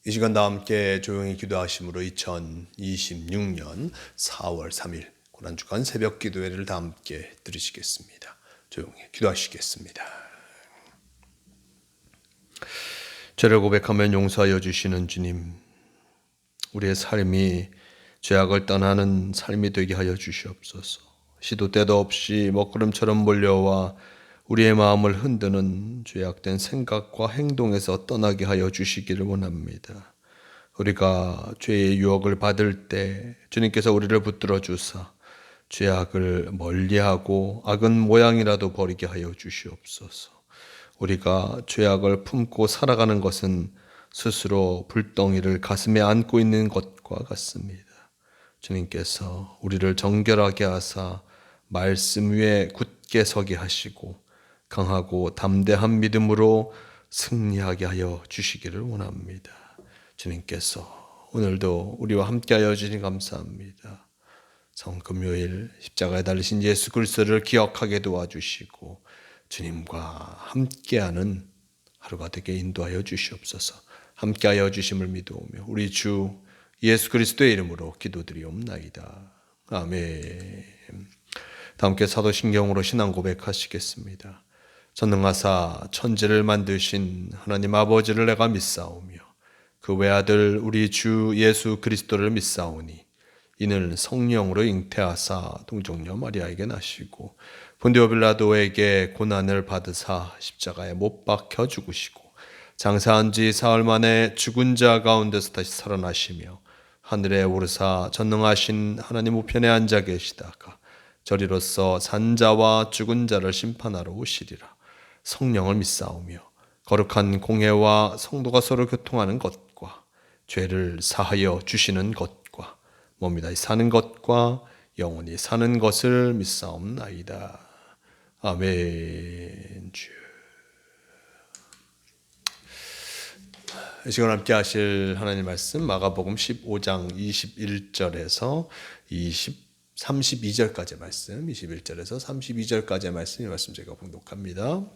이 시간 다 함께 조용히 기도하심으로 2026년 4월 3일 고난주간 새벽 기도회를 다 함께 들으시겠습니다. 조용히 기도하시겠습니다. 죄를 고백하면 용서하여 주시는 주님, 우리의 삶이 죄악을 떠나는 삶이 되게 하여 주시옵소서. 시도 때도 없이 먹구름처럼 몰려와 우리의 마음을 흔드는 죄악된 생각과 행동에서 떠나게 하여 주시기를 원합니다. 우리가 죄의 유혹을 받을 때 주님께서 우리를 붙들어 주사 죄악을 멀리하고 악은 모양이라도 버리게 하여 주시옵소서. 우리가 죄악을 품고 살아가는 것은 스스로 불덩이를 가슴에 안고 있는 것과 같습니다. 주님께서 우리를 정결하게 하사 말씀 위에 굳게 서게 하시고 강하고 담대한 믿음으로 승리하게 하여 주시기를 원합니다. 주님께서 오늘도 우리와 함께하여 주시니 감사합니다. 성금요일 십자가에 달리신 예수 그리스도를 기억하게 도와주시고 주님과 함께하는 하루가 되게 인도하여 주시옵소서. 함께하여 주심을 믿어오며 우리 주 예수 그리스도의 이름으로 기도드리옵나이다. 아멘. 다 함께 사도신경으로 신앙 고백하시겠습니다. 전능하사 천지를 만드신 하나님 아버지를 내가 믿사오며 그 외아들 우리 주 예수 그리스도를 믿사오니 이는 성령으로 잉태하사 동정녀 마리아에게 나시고 본디오 빌라도에게 고난을 받으사 십자가에 못 박혀 죽으시고 장사한 지 사흘 만에 죽은 자 가운데서 다시 살아나시며 하늘에 오르사 전능하신 하나님 우편에 앉아 계시다가 저리로서 산자와 죽은 자를 심판하러 오시리라. 성령을 믿사오며 거룩한 공회와 성도가 서로 교통하는 것과 죄를 사하여 주시는 것과 몸이 다시 사는 것과 영원히 사는 것을 믿사옵나이다. 아멘. 주. 이 시간 함께 하실 하나님 말씀 마가복음 15장 21절에서 32절까지의 말씀, 21절에서 32절까지의 말씀, 이 말씀 제가 봉독합니다.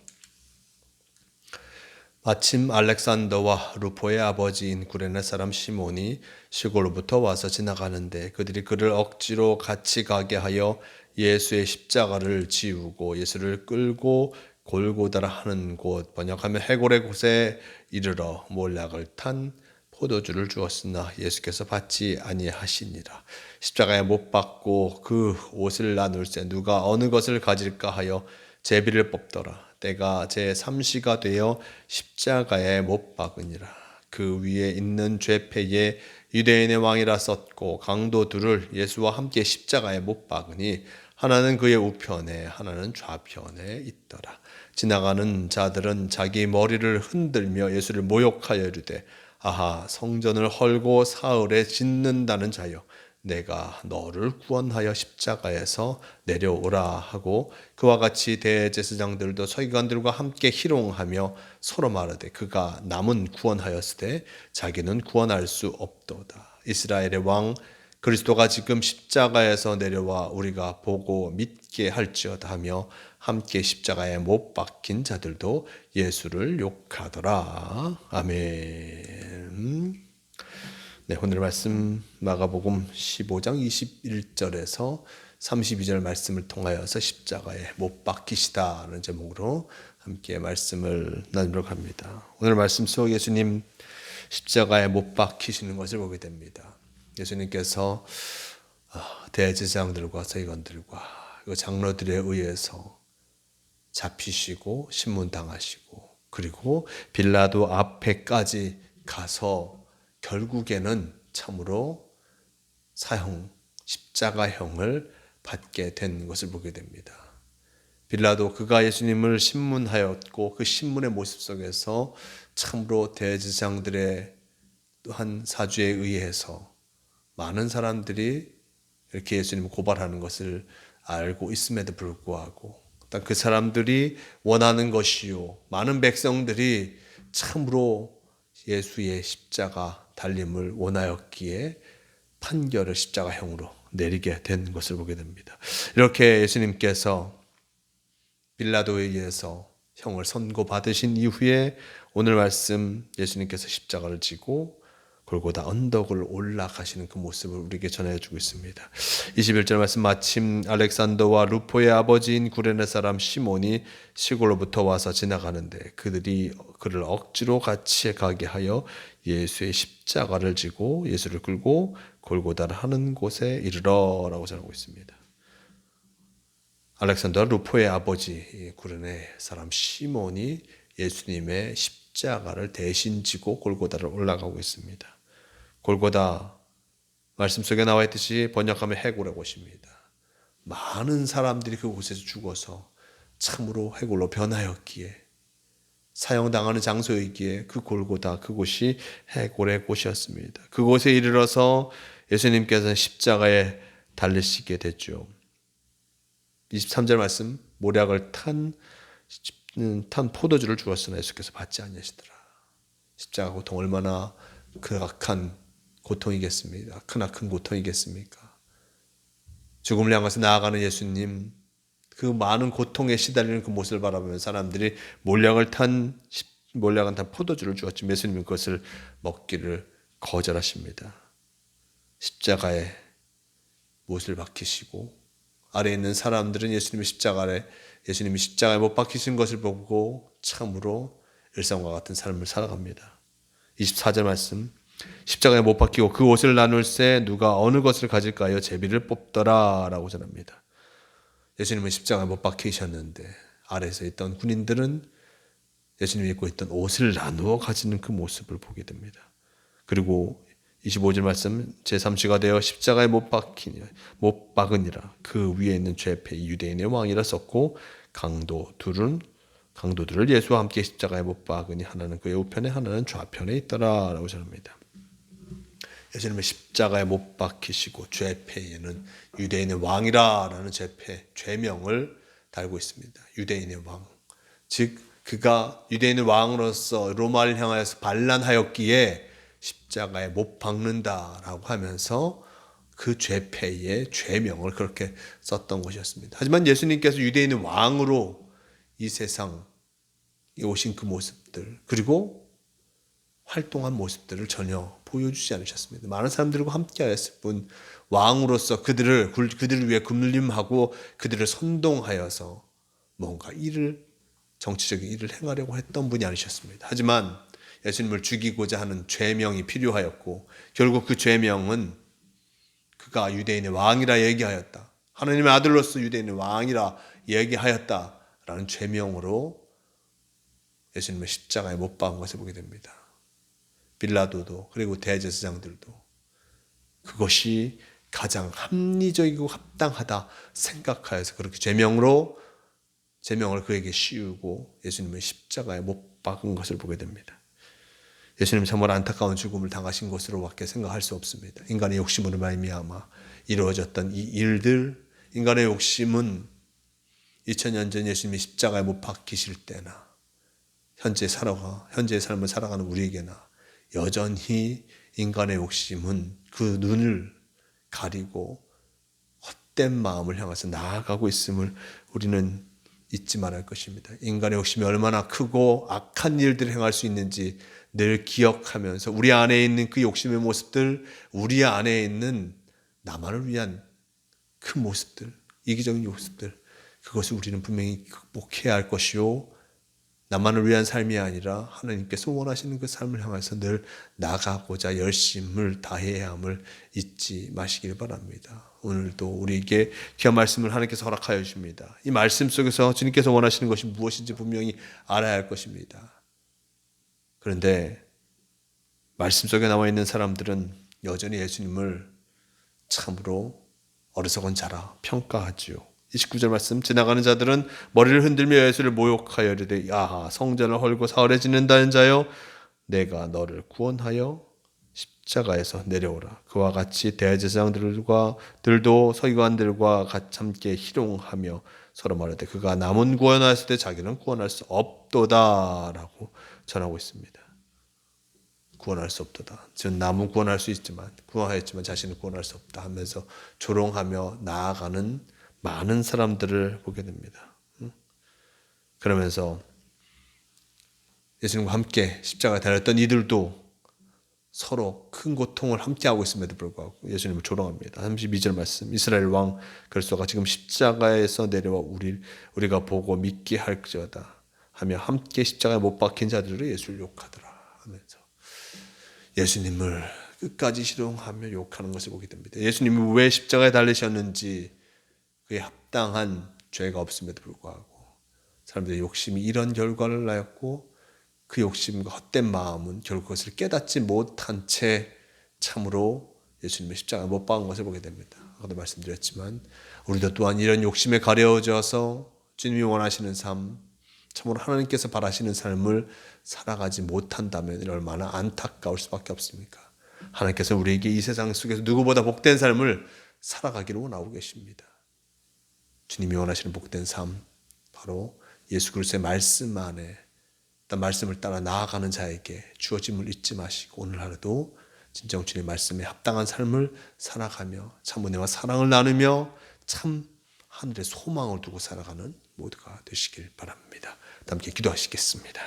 마침 알렉산더와 루포의 아버지인 구레네 사람 시몬이 시골로부터 와서 지나가는데 그들이 그를 억지로 같이 가게 하여 예수의 십자가를 지우고 예수를 끌고 골고다라 하는 곳, 번역하면 해골의 곳에 이르러 몰약을 탄 포도주를 주었으나 예수께서 받지 아니하시니라. 십자가에 못 박고 그 옷을 나눌세 누가 어느 것을 가질까 하여 제비를 뽑더라. 때가 제3시가 되어 십자가에 못 박으니라. 그 위에 있는 죄패에 유대인의 왕이라 썼고 강도 둘을 예수와 함께 십자가에 못 박으니 하나는 그의 우편에 하나는 좌편에 있더라. 지나가는 자들은 자기 머리를 흔들며 예수를 모욕하여 이르되 아하 성전을 헐고 사흘에 짓는다는 자여 내가 너를 구원하여 십자가에서 내려오라 하고 그와 같이 대제사장들도 서기관들과 함께 희롱하며 서로 말하되 그가 남은 구원하였으되 자기는 구원할 수 없도다. 이스라엘의 왕 그리스도가 지금 십자가에서 내려와 우리가 보고 믿게 할지어다 하며 함께 십자가에 못 박힌 자들도 예수를 욕하더라. 아멘. 네, 오늘 말씀 마가복음 15장 21절에서 32절 말씀을 통하여서 십자가에 못 박히시다라는 제목으로 함께 말씀을 나누도록 합니다. 오늘 말씀 속 예수님 십자가에 못 박히시는 것을 보게 됩니다. 예수님께서 대제사장들과 서기관들과 장로들에 의해서 잡히시고 신문당하시고 그리고 빌라도 앞에까지 가서 결국에는 참으로 사형, 십자가형을 받게 된 것을 보게 됩니다. 빌라도 그가 예수님을 신문하였고 그 신문의 모습 속에서 참으로 대제사장들의 또한 사주에 의해서 많은 사람들이 이렇게 예수님을 고발하는 것을 알고 있음에도 불구하고 그 사람들이 원하는 것이요 많은 백성들이 참으로 예수의 십자가 달림을 원하였기에 판결을 십자가형으로 내리게 된 것을 보게 됩니다. 이렇게 예수님께서 빌라도에 의해서 형을 선고받으신 이후에 오늘 말씀 예수님께서 십자가를 지고 골고다 언덕을 올라가시는 그 모습을 우리에게 전해주고 있습니다. 21절 말씀, 마침 알렉산더와 루포의 아버지인 구레네 사람 시몬이 시골로부터 와서 지나가는데 그들이 그를 억지로 같이 가게 하여 예수의 십자가를 지고 예수를 끌고 골고다를 하는 곳에 이르러라고 전하고 있습니다. 알렉산더와 루포의 아버지 구레네 사람 시몬이 예수님의 십자가를 대신 지고 골고다를 올라가고 있습니다. 골고다 말씀 속에 나와 있듯이 번역하면 해골의 곳입니다. 많은 사람들이 그곳에서 죽어서 참으로 해골로 변하였기에 사형당하는 장소이기에 그 골고다 그곳이 해골의 곳이었습니다. 그곳에 이르러서 예수님께서는 십자가에 달리시게 됐죠. 23절 말씀, 모략을 탄 포도주를 주었으나 예수께서 받지 아니하시더라. 십자가 고통 얼마나 극악한 고통이겠습니까? 크나큰 고통이겠습니까? 죽음을 향해서 나아가는 예수님, 그 많은 고통에 시달리는 그 모습을 바라보면 사람들이 몰약은 탄 포도주를 주었지만 예수님은 그것을 먹기를 거절하십니다. 십자가에 못을 박히시고 아래에 있는 사람들은 예수님이 십자가에 못 박히신 것을 보고 참으로 일상과 같은 삶을 살아갑니다. 24절 말씀, 십자가에 못 박히고 그 옷을 나눌새 누가 어느 것을 가질까요? 제비를 뽑더라 라고 전합니다. 예수님은 십자가에 못 박히셨는데 아래에서 있던 군인들은 예수님이 입고 있던 옷을 나누어 가지는 그 모습을 보게 됩니다. 그리고 25절 말씀, 제3시가 되어 십자가에 못 박으니라. 그 위에 있는 죄패 유대인의 왕이라 썼고 강도들을 예수와 함께 십자가에 못 박으니 하나는 그의 우편에 하나는 좌편에 있더라 라고 전합니다. 예수님은 십자가에 못 박히시고 죄패에는 유대인의 왕이라는 죄명을 달고 있습니다. 유대인의 왕, 즉 그가 유대인의 왕으로서 로마를 향하여서 반란하였기에 십자가에 못 박는다라고 하면서 그 죄패의 죄명을 그렇게 썼던 것이었습니다. 하지만 예수님께서 유대인의 왕으로 이 세상에 오신 그 모습들 그리고 활동한 모습들을 전혀 보여주지 않으셨습니다. 많은 사람들과 함께하였을 뿐 왕으로서 그들을 위해 군림하고 그들을 선동하여서 뭔가 정치적인 일을 행하려고 했던 분이 아니셨습니다. 하지만 예수님을 죽이고자 하는 죄명이 필요하였고 결국 그 죄명은 그가 유대인의 왕이라 얘기하였다. 하나님의 아들로서 유대인의 왕이라 얘기하였다라는 죄명으로 예수님을 십자가에 못 박은 것을 보게 됩니다. 빌라도도 그리고 대제사장들도 그것이 가장 합리적이고 합당하다 생각하여서 그렇게 죄명을 그에게 씌우고 예수님을 십자가에 못 박은 것을 보게 됩니다. 예수님 정말 안타까운 죽음을 당하신 것으로밖에 생각할 수 없습니다. 인간의 욕심으로 말미암아 이루어졌던 이 일들, 인간의 욕심은 2000년 전 예수님이 십자가에 못 박히실 때나 현재의 삶을 살아가는 우리에게나 여전히 인간의 욕심은 그 눈을 가리고 헛된 마음을 향해서 나아가고 있음을 우리는 잊지 말아야 할 것입니다. 인간의 욕심이 얼마나 크고 악한 일들을 행할 수 있는지 늘 기억하면서 우리 안에 있는 그 욕심의 모습들, 우리 안에 있는 나만을 위한 그 모습들, 이기적인 모습들, 그것을 우리는 분명히 극복해야 할 것이요 나만을 위한 삶이 아니라 하나님께서 원하시는 그 삶을 향해서 늘 나가고자 열심을 다해야 함을 잊지 마시길 바랍니다. 오늘도 우리에게 귀한 말씀을 하나님께서 허락하여 주십니다. 이 말씀 속에서 주님께서 원하시는 것이 무엇인지 분명히 알아야 할 것입니다. 그런데 말씀 속에 나와 있는 사람들은 여전히 예수님을 참으로 어리석은 자라 평가하지요. 29절 말씀, 지나가는 자들은 머리를 흔들며 예수를 모욕하여 이르되 야하 성전을 헐고 사흘에 짓는다는 자여 내가 너를 구원하여 십자가에서 내려오라. 그와 같이 대제사장들도 서기관들과 같이 함께 희롱하며 서로 말하되 그가 남은 구원하였을 때 자기는 구원할 수 없도다라고 전하고 있습니다. 구원할 수 없도다. 즉 남은 구원할 수 있지만 구원하였지만 자신은 구원할 수 없다 하면서 조롱하며 나아가는 많은 사람들을 보게 됩니다. 그러면서 예수님과 함께 십자가에 달렸던 이들도 서로 큰 고통을 함께하고 있음에도 불구하고 예수님을 조롱합니다. 32절 말씀, 이스라엘 왕 그리스도가 지금 십자가에서 내려와 우리가 보고 믿게 할지어다 하며 함께 십자가에 못 박힌 자들을 예수를 욕하더라 하면서 예수님을 끝까지 희롱하며 욕하는 것을 보게 됩니다. 예수님이 왜 십자가에 달리셨는지 그에 합당한 죄가 없음에도 불구하고 사람들의 욕심이 이런 결과를 낳았고 그 욕심과 헛된 마음은 결국 그것을 깨닫지 못한 채 참으로 예수님의 십자가에 못 박은 것을 보게 됩니다. 아까도 말씀드렸지만 우리도 또한 이런 욕심에 가려져서 주님이 원하시는 삶, 참으로 하나님께서 바라시는 삶을 살아가지 못한다면 얼마나 안타까울 수밖에 없습니까? 하나님께서 우리에게 이 세상 속에서 누구보다 복된 삶을 살아가기를 원하고 계십니다. 주님이 원하시는 복된 삶, 바로 예수 그리스도의 말씀 안에 말씀을 따라 나아가는 자에게 주어짐을 잊지 마시고 오늘 하루도 진정 주님의 말씀에 합당한 삶을 살아가며 참 은혜와 사랑을 나누며 참 하늘의 소망을 두고 살아가는 모두가 되시길 바랍니다. 함께 기도하시겠습니다.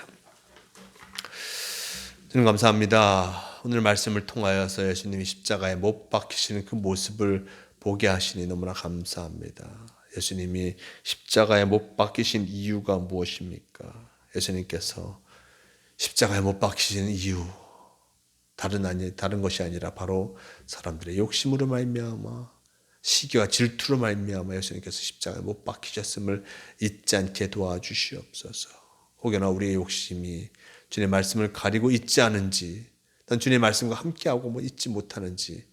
주님 감사합니다. 오늘 말씀을 통하여서 예수님이 십자가에 못 박히시는 그 모습을 보게 하시니 너무나 감사합니다. 예수님이 십자가에 못 박히신 이유가 무엇입니까? 예수님께서 십자가에 못 박히시는 이유 다른 것이 아니라 바로 사람들의 욕심으로 말미암아 시기와 질투로 말미암아 예수님께서 십자가에 못 박히셨음을 잊지 않게 도와주시옵소서. 혹여나 우리의 욕심이 주님의 말씀을 가리고 잊지 않은지 난 주님의 말씀과 함께하고 잊지 못하는지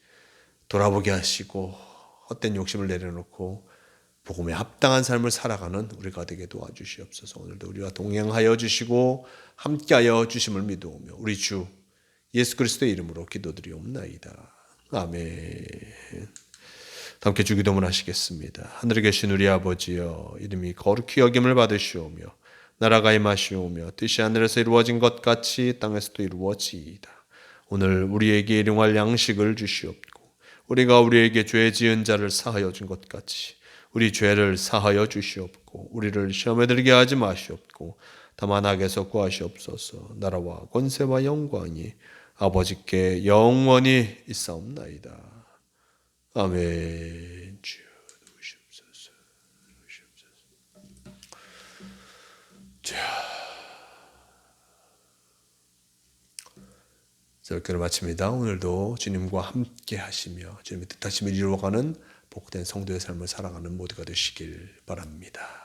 돌아보게 하시고 헛된 욕심을 내려놓고 복음에 합당한 삶을 살아가는 우리가 되게 도와주시옵소서. 오늘도 우리와 동행하여 주시고 함께하여 주심을 믿어오며 우리 주 예수 그리스도의 이름으로 기도드리옵나이다. 아멘. 함께 주기도문 하시겠습니다. 하늘에 계신 우리 아버지여, 이름이 거룩히 여김을 받으시오며 나라가 임하시오며 뜻이 하늘에서 이루어진 것 같이 땅에서도 이루어지이다. 오늘 우리에게 일용할 양식을 주시옵고 우리가 우리에게 죄 지은 자를 사하여 준 것 같이 우리 죄를 사하여 주시옵고 우리를 시험에 들게 하지 마시옵고 다만 악에서 구하시옵소서. 나라와 권세와 영광이 아버지께 영원히 있사옵나이다. 아멘. 주여 도우시옵소서. 주여. 자, 기도를 마칩니다. 오늘도 주님과 함께 하시며 주님의 뜻하심을 이루어가는 복된 성도의 삶을 살아가는 모두가 되시길 바랍니다.